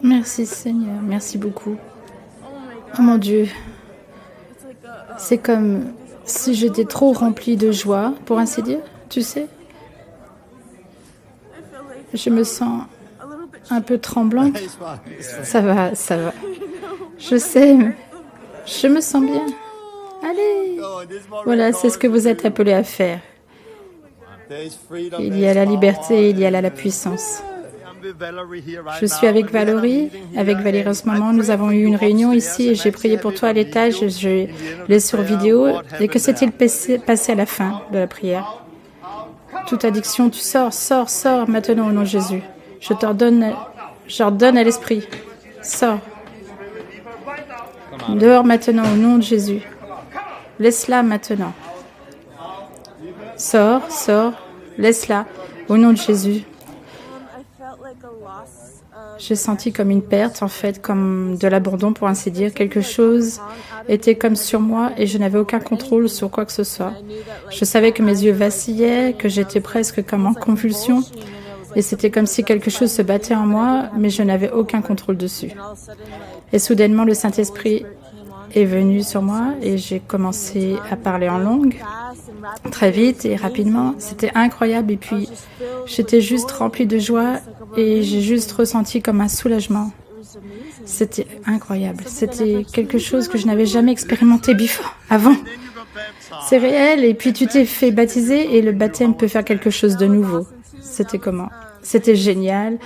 Merci Seigneur, merci beaucoup. Oh mon Dieu, c'est comme si j'étais trop remplie de joie, pour ainsi dire, tu sais. Je me sens un peu tremblante. Ça va, ça va. Je sais, je me sens bien. Allez, voilà, c'est ce que vous êtes appelés à faire. Il y a la liberté, il y a la puissance. Je suis avec Valérie en ce moment. Nous avons eu une réunion ici et j'ai prié pour toi à l'étage. Je l'ai sur vidéo. Et que s'est-il passé à la fin de la prière? Toute addiction, tu sors maintenant au nom de Jésus. J'ordonne à l'esprit. Sors. Dehors maintenant au nom de Jésus. Laisse-la maintenant. Sors, laisse-la au nom de Jésus. J'ai senti comme une perte, en fait, comme de l'abandon, pour ainsi dire. Quelque chose était comme sur moi et je n'avais aucun contrôle sur quoi que ce soit. Je savais que mes yeux vacillaient, que j'étais presque comme en convulsion. Et c'était comme si quelque chose se battait en moi, mais je n'avais aucun contrôle dessus. Et soudainement, le Saint-Esprit est venu sur moi et j'ai commencé à parler en langue, très vite et rapidement. C'était incroyable et puis j'étais juste remplie de joie et j'ai juste ressenti comme un soulagement. C'était incroyable. C'était quelque chose que je n'avais jamais expérimenté avant. C'est réel et puis tu t'es fait baptiser et le baptême peut faire quelque chose de nouveau. C'était comment? C'était génial.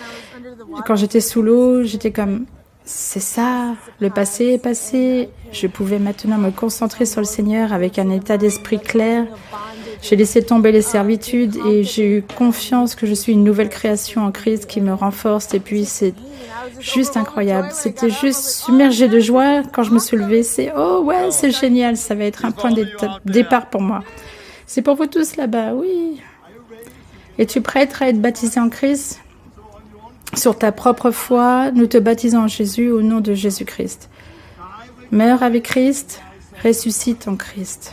Quand j'étais sous l'eau, j'étais comme... C'est ça, le passé est passé. Je pouvais maintenant me concentrer sur le Seigneur avec un état d'esprit clair. J'ai laissé tomber les servitudes et j'ai eu confiance que je suis une nouvelle création en Christ qui me renforce. Et puis c'est juste incroyable. C'était juste submergé de joie quand je me suis levée. C'est oh ouais, c'est génial. Ça va être un point de départ pour moi. C'est pour vous tous là-bas, oui. Es-tu prête à être baptisé en Christ? Sur ta propre foi, nous te baptisons en Jésus au nom de Jésus-Christ. Meurs avec Christ, ressuscite en Christ.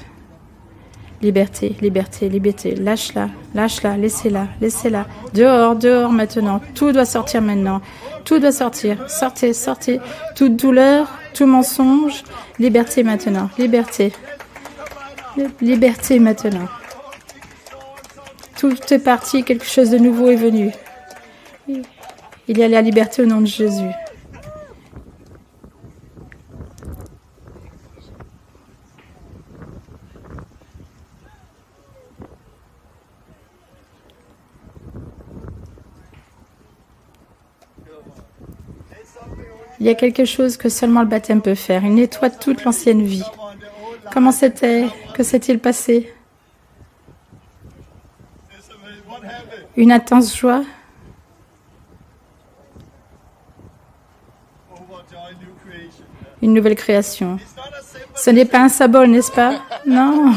Liberté, liberté, liberté. Lâche-la, lâche-la, laissez-la, laissez-la. Dehors, dehors maintenant. Tout doit sortir maintenant. Tout doit sortir. Sortez, sortez. Toute douleur, tout mensonge. Liberté maintenant. Liberté. Liberté maintenant. Tout est parti, quelque chose de nouveau est venu. Il y a la liberté au nom de Jésus. Il y a quelque chose que seulement le baptême peut faire. Il nettoie toute l'ancienne vie. Comment c'était? Que s'est-il passé? Une intense joie? Une nouvelle création. Ce n'est pas un symbole, n'est-ce pas? Non.